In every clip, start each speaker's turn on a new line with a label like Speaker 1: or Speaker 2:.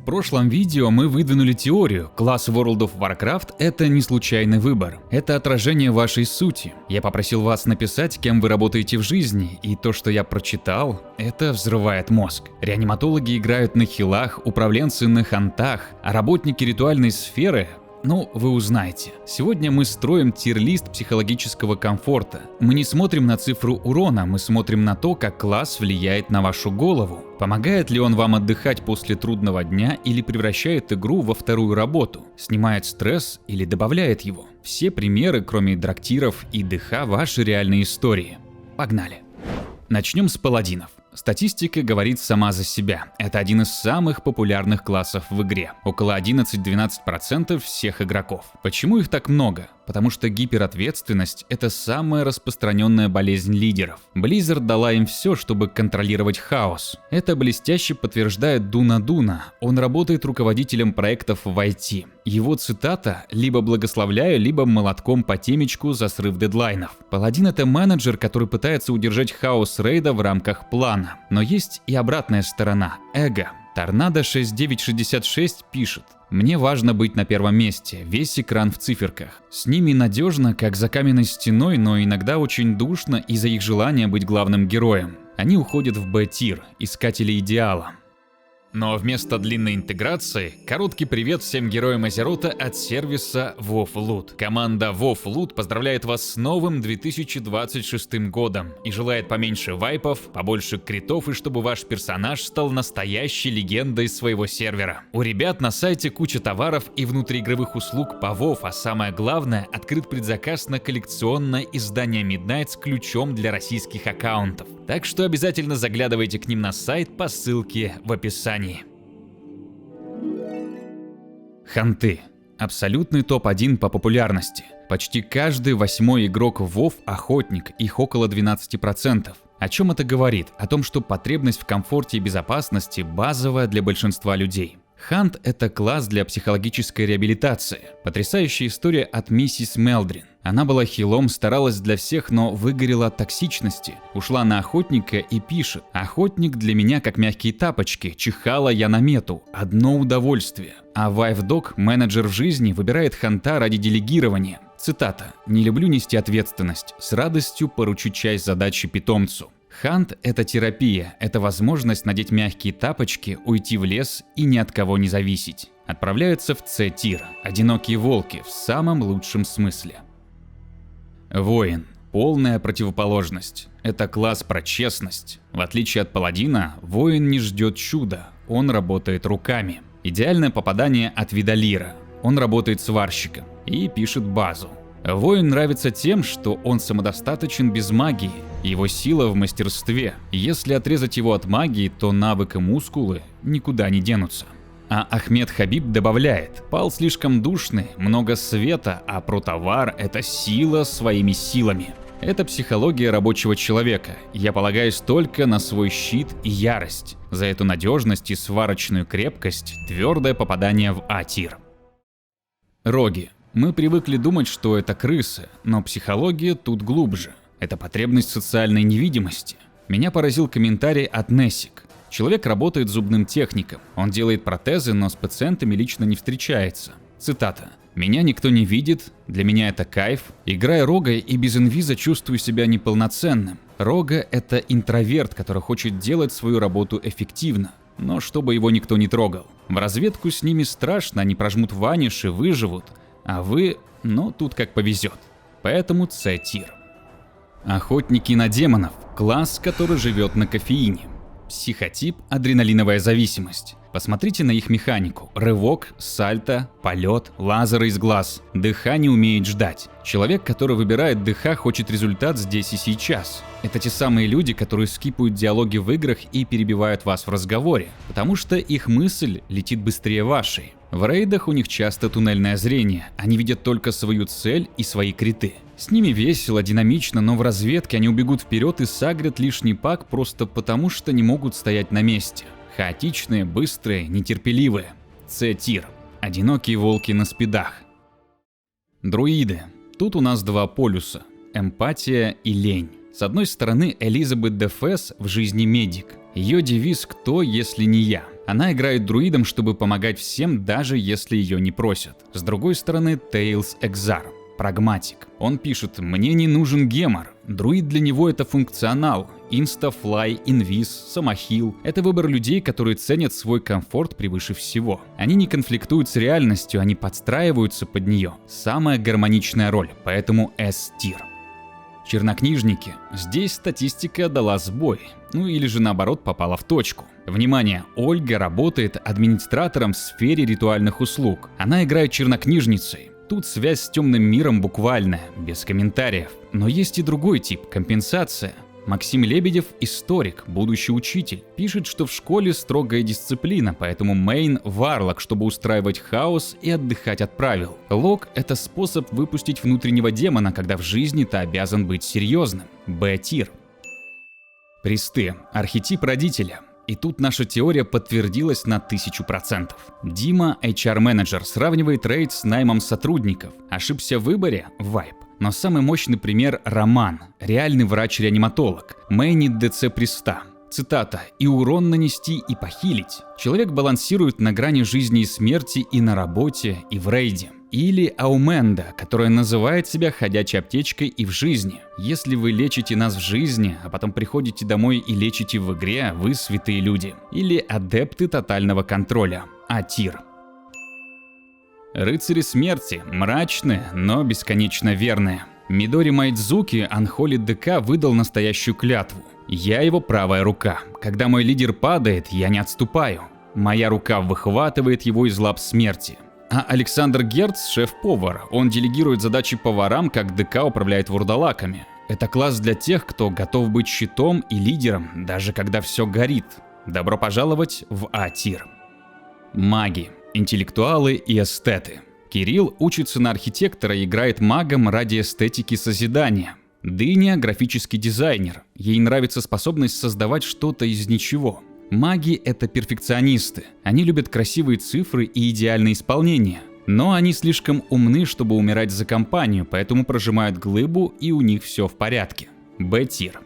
Speaker 1: В прошлом видео мы выдвинули теорию: класс World of Warcraft — это не случайный выбор, это отражение вашей сути. Я попросил вас написать, кем вы работаете в жизни, и то, что я прочитал, это взрывает мозг. Реаниматологи играют на хилах, управленцы на хантах, а работники ритуальной сферы... Ну, вы узнаете. Сегодня мы строим тир-лист психологического комфорта. Мы не смотрим на цифру урона, мы смотрим на то, как класс влияет на вашу голову. Помогает ли он вам отдыхать после трудного дня или превращает игру во вторую работу? Снимает стресс или добавляет его? Все примеры, кроме драктиров и ДХ, ваши реальные истории. Погнали. Начнем с паладинов. Статистика говорит сама за себя. Это один из самых популярных классов в игре. Около 11-12% всех игроков. Почему их так много? Потому что гиперответственность – это самая распространенная болезнь лидеров. Blizzard дала им все, чтобы контролировать хаос. Это блестяще подтверждает Дуна Дуна. Он работает руководителем проектов в IT. Его цитата: «Либо благословляю, либо молотком по темечку за срыв дедлайнов». Паладин – это менеджер, который пытается удержать хаос рейда в рамках плана. Но есть и обратная сторона – эго. Торнадо 6966 пишет: «Мне важно быть на первом месте, весь экран в циферках. С ними надежно, как за каменной стеной, но иногда очень душно из-за их желания быть главным героем. Они уходят в Б-тир, искатели идеала». Но вместо длинной интеграции, короткий привет всем героям Азерота от сервиса WoW Loot. Команда WoW Loot поздравляет вас с новым 2026 годом и желает поменьше вайпов, побольше критов и чтобы ваш персонаж стал настоящей легендой своего сервера. У ребят на сайте куча товаров и внутриигровых услуг по WoW, а самое главное, открыт предзаказ на коллекционное издание Midnight с ключом для российских аккаунтов. Так что обязательно заглядывайте к ним на сайт по ссылке в описании. Ханты. Абсолютный топ-1 по популярности. Почти каждый 8-й игрок в WoW – охотник, их около 12%. О чем это говорит? О том, что потребность в комфорте и безопасности базовая для большинства людей. Хант – это класс для психологической реабилитации. Потрясающая история от миссис Мелдрин. Она была хилом, старалась для всех, но выгорела от токсичности. Ушла на охотника и пишет: «Охотник для меня как мягкие тапочки, чихала я на мету, одно удовольствие». А Вайфдог, менеджер в жизни, выбирает ханта ради делегирования. Цитата: «Не люблю нести ответственность, с радостью поручу часть задачи питомцу». Хант – это терапия, это возможность надеть мягкие тапочки, уйти в лес и ни от кого не зависеть. Отправляются в С-тир, одинокие волки в самом лучшем смысле. Воин – полная противоположность. Это класс про честность. В отличие от паладина, воин не ждет чуда, он работает руками. Идеальное попадание от Видалира. Он работает сварщиком и пишет базу. Воин нравится тем, что он самодостаточен без магии, его сила в мастерстве. Если отрезать его от магии, то навык и мускулы никуда не денутся. А Ахмед Хабиб добавляет: «Пал слишком душный, много света, а протовар – это сила своими силами». Это психология рабочего человека. Я полагаюсь только на свой щит и ярость. За эту надежность и сварочную крепкость твердое попадание в А-тир. Роги. Мы привыкли думать, что это крысы, но психология тут глубже. Это потребность социальной невидимости. Меня поразил комментарий от Несик. Человек работает зубным техником. Он делает протезы, но с пациентами лично не встречается. Цитата: «Меня никто не видит, для меня это кайф. Играя рога и без инвиза чувствую себя неполноценным. Рога – это интроверт, который хочет делать свою работу эффективно, но чтобы его никто не трогал. В разведку с ними страшно, они прожмут ваниш и выживут. А вы, ну тут как повезет. Поэтому С-тир. Охотники на демонов – класс, который живет на кофеине. Психотип – адреналиновая зависимость. Посмотрите на их механику. Рывок, сальто, полет, лазеры из глаз. ДХ не умеет ждать. Человек, который выбирает ДХ, хочет результат здесь и сейчас. Это те самые люди, которые скипают диалоги в играх и перебивают вас в разговоре, потому что их мысль летит быстрее вашей. В рейдах у них часто туннельное зрение, они видят только свою цель и свои криты. С ними весело, динамично, но в разведке они убегут вперед и сагрят лишний пак просто потому, что не могут стоять на месте. Хаотичные, быстрые, нетерпеливые. С-тир. Одинокие волки на спидах. Друиды. Тут у нас два полюса – эмпатия и лень. С одной стороны, Элизабет де Фесс в жизни медик. Ее девиз «Кто, если не я?». Она играет друидом, чтобы помогать всем, даже если ее не просят. С другой стороны, Тейлс Экзар. Прагматик. Он пишет: «Мне не нужен гемор. Друид для него это функционал. Инстафлай, инвиз, самохил – это выбор людей, которые ценят свой комфорт превыше всего. Они не конфликтуют с реальностью, они подстраиваются под нее. Самая гармоничная роль, поэтому S-тир». Чернокнижники. Здесь статистика дала сбой. Ну или же наоборот попала в точку. Внимание, Ольга работает администратором в сфере ритуальных услуг. Она играет чернокнижницей. Тут связь с темным миром буквальная, без комментариев. Но есть и другой тип – компенсация. Максим Лебедев – историк, будущий учитель. Пишет, что в школе строгая дисциплина, поэтому Мейн – варлок, чтобы устраивать хаос и отдыхать от правил. Лок – это способ выпустить внутреннего демона, когда в жизни ты обязан быть серьезным. Б-тир. Присты – архетип родителя. И тут наша теория подтвердилась на 1000%. Дима, HR-менеджер, сравнивает рейд с наймом сотрудников. Ошибся в выборе – вайб. Но самый мощный пример – Роман, реальный врач-реаниматолог, мейнит ДЦ Приста. Цитата: «И урон нанести, и похилить». Человек балансирует на грани жизни и смерти и на работе, и в рейде. Или Ауменда, которая называет себя ходячей аптечкой и в жизни. Если вы лечите нас в жизни, а потом приходите домой и лечите в игре, вы святые люди. Или адепты тотального контроля. А-тир. Рыцари смерти. Мрачные, но бесконечно верные. Мидори Майдзуки, Анхолит ДК, выдал настоящую клятву. «Я его правая рука. Когда мой лидер падает, я не отступаю. Моя рука выхватывает его из лап смерти». А Александр Герц – шеф-повар. Он делегирует задачи поварам, как ДК управляет вурдалаками. Это класс для тех, кто готов быть щитом и лидером, даже когда все горит. Добро пожаловать в А-тир. Маги, интеллектуалы и эстеты. Кирилл учится на архитектора и играет магом ради эстетики созидания. Дыня – графический дизайнер. Ей нравится способность создавать что-то из ничего. Маги – это перфекционисты. Они любят красивые цифры и идеальное исполнение. Но они слишком умны, чтобы умирать за компанию, поэтому прожимают глыбу, и у них все в порядке. Б-тир.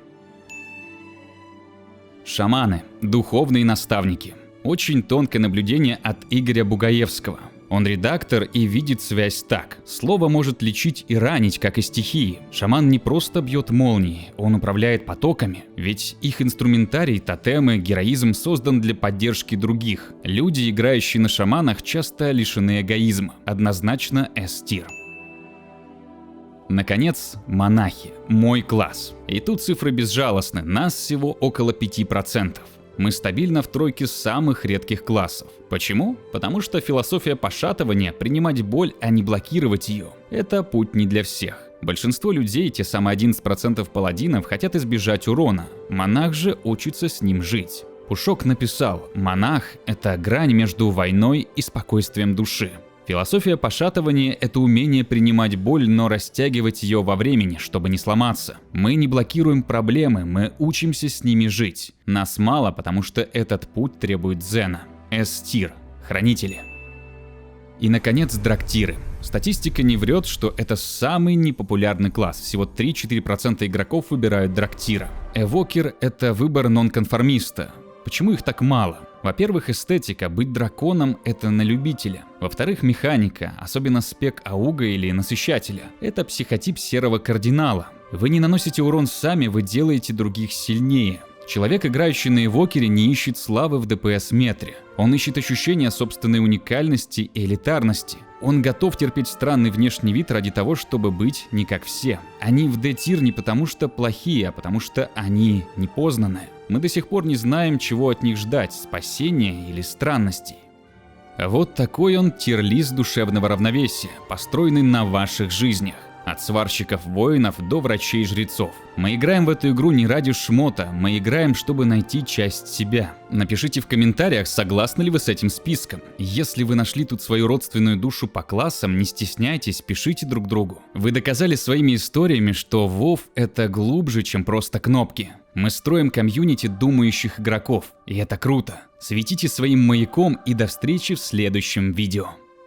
Speaker 1: Шаманы – духовные наставники. Очень тонкое наблюдение от Игоря Бугаевского. Он редактор и видит связь так. Слово может лечить и ранить, как и стихии. Шаман не просто бьет молнии, он управляет потоками. Ведь их инструментарий, тотемы, героизм создан для поддержки других. Люди, играющие на шаманах, часто лишены эгоизма. Однозначно S-тир. Наконец, монахи. Мой класс. И тут цифры безжалостны, нас всего около 5%. Мы стабильно в тройке самых редких классов. Почему? Потому что философия пошатывания – принимать боль, а не блокировать ее. Это путь не для всех. Большинство людей, те самые 11% паладинов, хотят избежать урона. Монах же учится с ним жить. Пушок написал: «Монах – это грань между войной и спокойствием души». Философия пошатывания – это умение принимать боль, но растягивать ее во времени, чтобы не сломаться. Мы не блокируем проблемы, мы учимся с ними жить. Нас мало, потому что этот путь требует дзена. S-тир. Хранители. И, наконец, драктиры. Статистика не врет, что это самый непопулярный класс. Всего 3-4% игроков выбирают драктира. Эвокер – это выбор нонконформиста. Почему их так мало? Во-первых, эстетика, быть драконом – это на любителя. Во-вторых, механика, особенно спек ауга или насыщателя. Это психотип серого кардинала. Вы не наносите урон сами, вы делаете других сильнее. Человек, играющий на эвокере, не ищет славы в ДПС-метре. Он ищет ощущения собственной уникальности и элитарности. Он готов терпеть странный внешний вид ради того, чтобы быть не как все. Они в D-тир не потому что плохие, а потому что они непознанные. Мы до сих пор не знаем, чего от них ждать – спасения или странностей. Вот такой он тир-лист душевного равновесия, построенный на ваших жизнях. От сварщиков-воинов до врачей-жрецов. Мы играем в эту игру не ради шмота, мы играем, чтобы найти часть себя. Напишите в комментариях, согласны ли вы с этим списком. Если вы нашли тут свою родственную душу по классам, не стесняйтесь, пишите друг другу. Вы доказали своими историями, что WoW — это глубже, чем просто кнопки. Мы строим комьюнити думающих игроков, и это круто. Светите своим маяком, и до встречи в следующем видео.